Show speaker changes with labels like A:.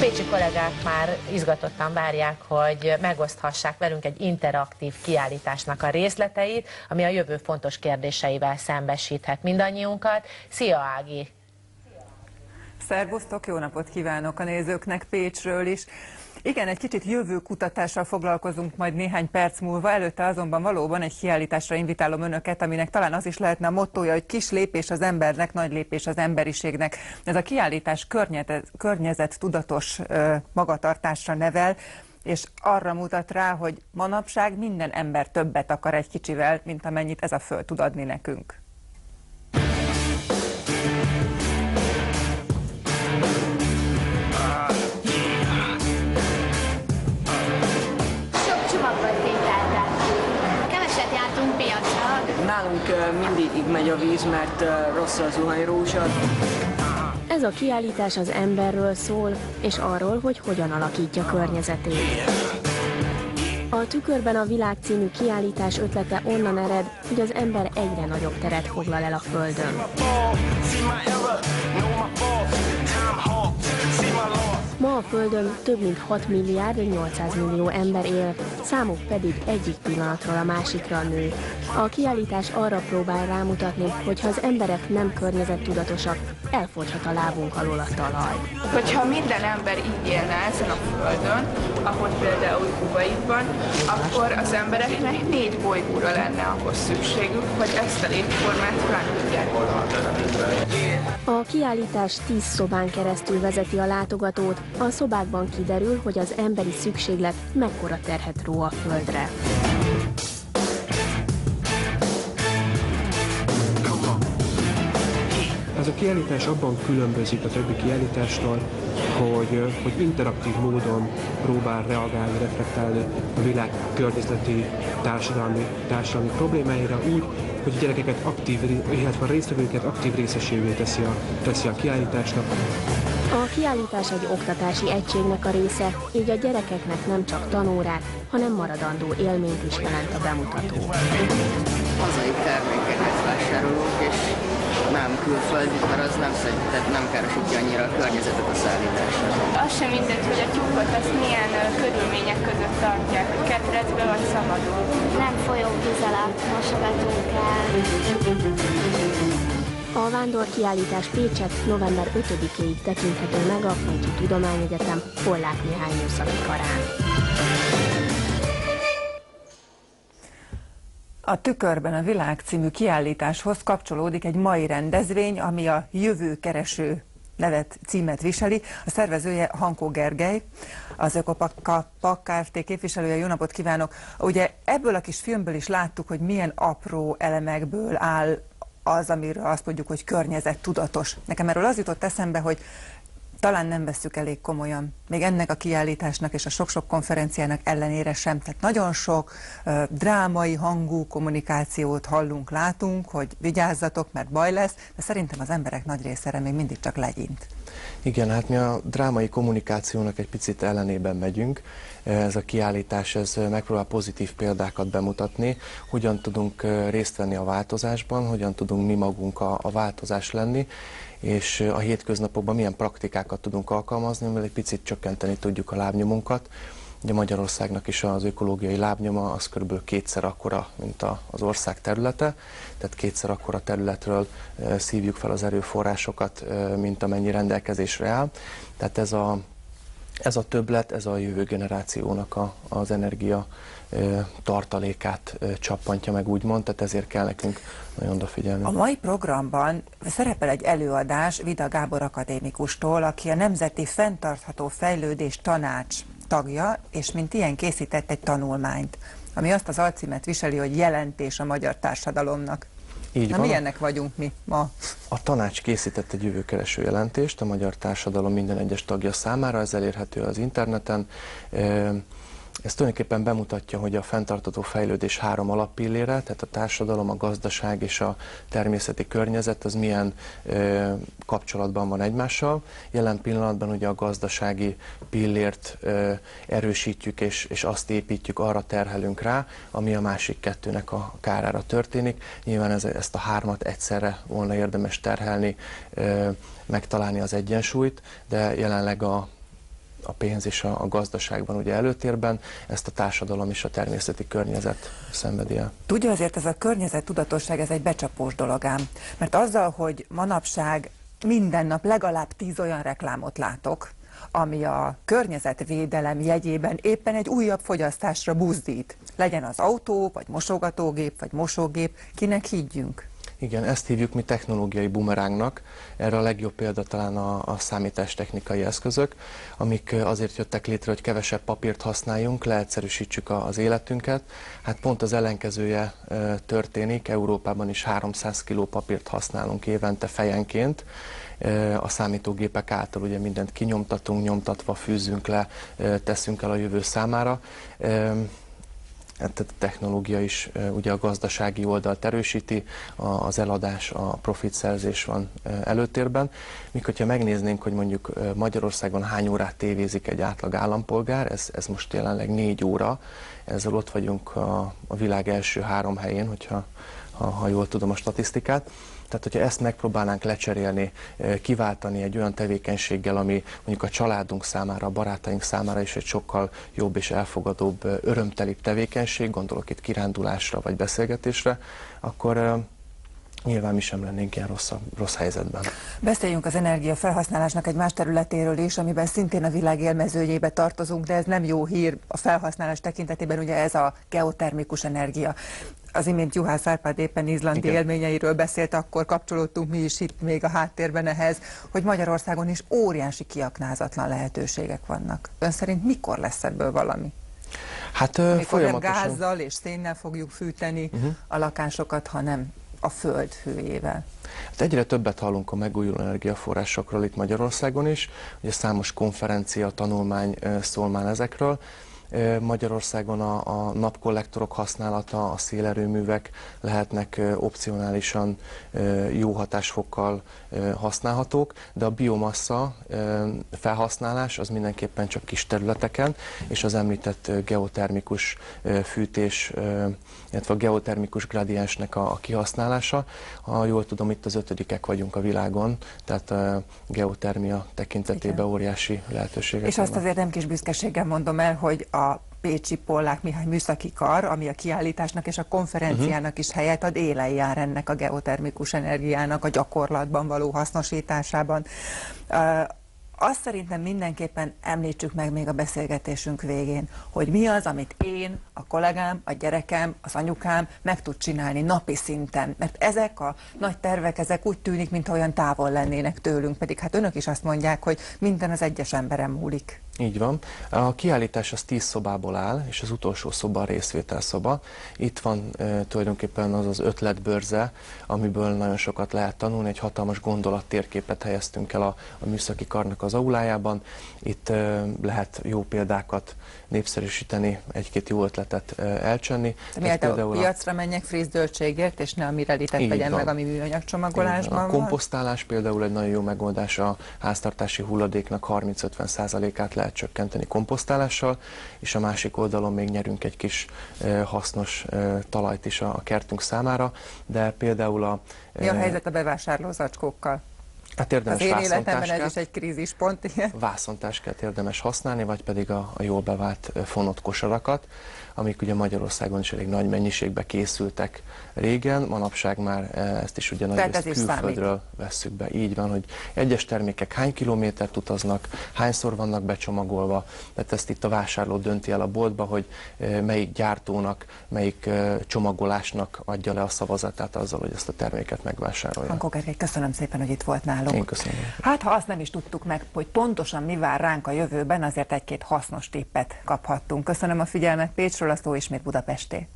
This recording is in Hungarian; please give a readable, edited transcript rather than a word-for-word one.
A: pécsi kollégák már izgatottan várják, hogy megoszthassák velünk egy interaktív kiállításnak a részleteit, ami a jövő fontos kérdéseivel szembesíthet mindannyiunkat. Szia, Ági!
B: Szervusztok, jó napot kívánok a nézőknek Pécsről is. Igen, egy kicsit jövőkutatással foglalkozunk majd néhány perc múlva, előtte azonban valóban egy kiállításra invitálom önöket, aminek talán az is lehetne a mottója, hogy kis lépés az embernek, nagy lépés az emberiségnek. Ez a kiállítás környezettudatos magatartásra nevel, és arra mutat rá, hogy manapság minden ember többet akar egy kicsivel, mint amennyit ez a föld tud adni nekünk.
C: Nálunk mindig megy a víz, mert rossz a zuhanyrózsa.
D: Ez a kiállítás az emberről szól, és arról, hogy hogyan alakítja környezetét. A Tükörben a világ című kiállítás ötlete onnan ered, hogy az ember egyre nagyobb teret foglal el a Földön. Ma a Földön több mint 6 milliárd 800 millió ember él, számuk pedig egyik pillanatról a másikra nő. A kiállítás arra próbál rámutatni, hogy ha az emberek nem környezettudatosak, elfogyhat a lábunk alól a talaj.
E: Hogyha minden ember így élne ezen a Földön, ahogy például Kuwaitban, akkor az embereknek 4 bolygóra lenne ahhoz szükségük, hogy ezt a létformát fel tudják tartani.
D: A kiállítás 10 szobán keresztül vezeti a látogatót. A szobákban kiderül, hogy az emberi szükséglet mekkora terhet ró a Földre.
F: Ez a kiállítás abban különbözik a többi kiállítástól, hogy interaktív módon próbál reagálni, reflektálni a világ környezeti társadalmi problémáira úgy, hogy a gyerekeket illetve a résztvevőket aktív részesévé teszi a kiállításnak.
D: A kiállítás egy oktatási egységnek a része, így a gyerekeknek nem csak tanórát, hanem maradandó élményt is jelent a bemutató.
G: Hazai termékeket vásárolunk, és nem külföldi, mert az nem károsítja annyira a környezetet a szállításnak.
E: Az sem mindegy, hogy a tyúkot ezt milyen körülmények között tartják, hogy ketrecbe vagy szabadul.
H: Nem folyóvíz alatt mosogatunk el.
D: A vándorkiállítás Pécset november 5-éig tekinthető meg a Pécsi Tudományegyetem Pollák Mihály műszaki karán.
B: A Tükörben a világ című kiállításhoz kapcsolódik egy mai rendezvény, ami a Jövőkereső címet viseli. A szervezője Hankó Gergely, az Ökopak Kft. Képviselője. Jó napot kívánok! Ugye ebből a kis filmből is láttuk, hogy milyen apró elemekből áll az, amiről azt mondjuk, hogy környezettudatos. Nekem erről az jutott eszembe, hogy talán nem vesszük elég komolyan, még ennek a kiállításnak és a sok-sok konferenciának ellenére sem. Tehát nagyon sok drámai hangú kommunikációt hallunk, látunk, hogy vigyázzatok, mert baj lesz, de szerintem az emberek nagy része még mindig csak legyint.
I: Igen, hát mi a drámai kommunikációnak egy picit ellenében megyünk. Ez a kiállítás megpróbál pozitív példákat bemutatni, hogyan tudunk részt venni a változásban, hogyan tudunk mi magunk a változás lenni, és a hétköznapokban milyen praktikákat tudunk alkalmazni, amivel egy picit csökkenteni tudjuk a lábnyomunkat. Ugye Magyarországnak is az ökológiai lábnyoma az kb. 2-szer akkora, mint az ország területe, tehát 2-szer akkora területről szívjuk fel az erőforrásokat, mint amennyi rendelkezésre áll. Tehát ez a többlet, ez a jövő generációnak az energia tartalékát csappantja meg, úgymond, tehát ezért kell nekünk nagyon odafigyelni.
B: A mai programban szerepel egy előadás Vida Gábor akadémikustól, aki a Nemzeti Fenntartható Fejlődés Tanács tagja, és mint ilyen készített egy tanulmányt, ami azt az alcímet viseli, hogy jelentés a magyar társadalomnak.
I: Így
B: Na,
I: van.
B: milyennek vagyunk mi ma?
I: A tanács készített egy jövőkereső jelentést a magyar társadalom minden egyes tagja számára, ez elérhető az interneten. Ez tulajdonképpen bemutatja, hogy a fenntartható fejlődés 3 alappillére, tehát a társadalom, a gazdaság és a természeti környezet, az milyen kapcsolatban van egymással. Jelen pillanatban ugye a gazdasági pillért erősítjük és azt építjük, arra terhelünk rá, ami a másik kettőnek a kárára történik. Nyilván ezt a 3-at egyszerre volna érdemes terhelni, megtalálni az egyensúlyt, de jelenleg a pénz és a gazdaság van ugye előtérben, ezt a társadalom és a természeti környezet szenvedi el.
B: Tudja, azért ez a környezettudatosság, ez egy becsapós dolog ám, mert azzal, hogy manapság minden nap legalább 10 olyan reklámot látok, ami a környezetvédelem jegyében éppen egy újabb fogyasztásra buzdít. Legyen az autó, vagy mosogatógép, vagy mosógép, kinek higgyünk?
I: Igen, ezt hívjuk mi technológiai bumerángnak. Erre a legjobb példa talán a számítástechnikai eszközök, amik azért jöttek létre, hogy kevesebb papírt használjunk, leegyszerűsítsük az életünket. Hát pont az ellenkezője történik, Európában is 300 kg papírt használunk évente fejenként. A számítógépek által ugye mindent kinyomtatunk, nyomtatva fűzzünk le, teszünk el a jövő számára. Tehát a technológia is ugye a gazdasági oldalt erősíti, az eladás, a profitszerzés van előtérben. Míg hogyha megnéznénk, hogy mondjuk Magyarországon hány órát tévézik egy átlag állampolgár, ez most jelenleg 4 óra, ezzel ott vagyunk a világ első 3 helyén, ha jól tudom a statisztikát. Tehát, hogyha ezt megpróbálnánk lecserélni, kiváltani egy olyan tevékenységgel, ami mondjuk a családunk számára, a barátaink számára is egy sokkal jobb és elfogadóbb, örömtelibb tevékenység, gondolok itt kirándulásra vagy beszélgetésre, akkor nyilván mi sem lennénk ilyen rossz helyzetben.
B: Beszéljünk az energiafelhasználásnak egy más területéről is, amiben szintén a világ élmezőjébe tartozunk, de ez nem jó hír a felhasználás tekintetében, ugye ez a geotermikus energia. Az imént Juhász Árpád éppen izlandi élményeiről beszélt, akkor kapcsolódtunk mi is itt még a háttérben ehhez, hogy Magyarországon is óriási kiaknázatlan lehetőségek vannak. Ön szerint mikor lesz ebből valami?
I: Hát
B: mikor nem gázzal és szénnel fogjuk fűteni a lakásokat, hanem a föld hőjével.
I: Hát egyre többet hallunk a megújuló energiaforrásokról itt Magyarországon is, ugye számos konferencia, tanulmány szól már ezekről. Magyarországon a napkollektorok használata, a szélerőművek lehetnek opcionálisan jó hatásfokkal használhatók, de a biomassa felhasználás az mindenképpen csak kis területeken, és az említett geotermikus fűtés, illetve a geotermikus gradiensnek a kihasználása. Ha jól tudom, itt az 5. vagyunk a világon, tehát a geotermia tekintetében óriási lehetőségek.
B: És azt azért nem kis büszkeséggel mondom el, hogy a pécsi Pollák Mihály műszaki kar, ami a kiállításnak és a konferenciának is helyet ad, élen jár ennek a geotermikus energiának a gyakorlatban való hasznosításában. Azt szerintem mindenképpen említsük meg még a beszélgetésünk végén, hogy mi az, amit én, a kollégám, a gyerekem, az anyukám meg tud csinálni napi szinten. Mert ezek a nagy tervek, ezek úgy tűnik, mintha olyan távol lennének tőlünk, pedig hát önök is azt mondják, hogy minden az egyes emberen múlik.
I: Így van. A kiállítás az 10 szobából áll, és az utolsó szoba a részvételszoba. Itt van tulajdonképpen az ötletbörze, amiből nagyon sokat lehet tanulni. Egy hatalmas gondolattérképet helyeztünk el a műszaki karnak az aulájában. Itt lehet jó példákat népszerűsíteni, egy-két jó ötletet elcsenni.
B: Miért a piacra menjek friss zöldségért, és ne a Mirelitet vegyem meg, ami műanyag csomagolásban van?
I: A komposztálás például egy nagyon jó megoldás, a háztartási hulladéknak 30-50%-át lehet csökkenteni komposztálással, és a másik oldalon még nyerünk egy kis hasznos talajt is a kertünk számára, de például
B: Mi a helyzet a bevásárló zacskókkal?
I: Hát érdemes
B: az én életemben ez is egy krízispont, igen.
I: Vászontáskát érdemes használni, vagy pedig a jól bevált fonott kosarakat, amik ugye Magyarországon is elég nagy mennyiségbe készültek régen, manapság már ezt is ugye nagy részt külföldről vesszük be. Így van, hogy egyes termékek hány kilométert utaznak, hányszor vannak becsomagolva, tehát ezt itt a vásárló dönti el a boltba, hogy melyik gyártónak, melyik csomagolásnak adja le a szavazatát azzal, hogy ezt a terméket megvásárolja.
B: Hankó Gergely, köszönöm szépen, hogy itt volt nálunk.
I: Én köszönöm.
B: Hát, ha azt nem is tudtuk meg, hogy pontosan mi vár ránk a jövőben, azért egy-két hasznos tippet kaphattunk. Köszönöm a figyelmet, Pécsről a szó ismét Budapesté.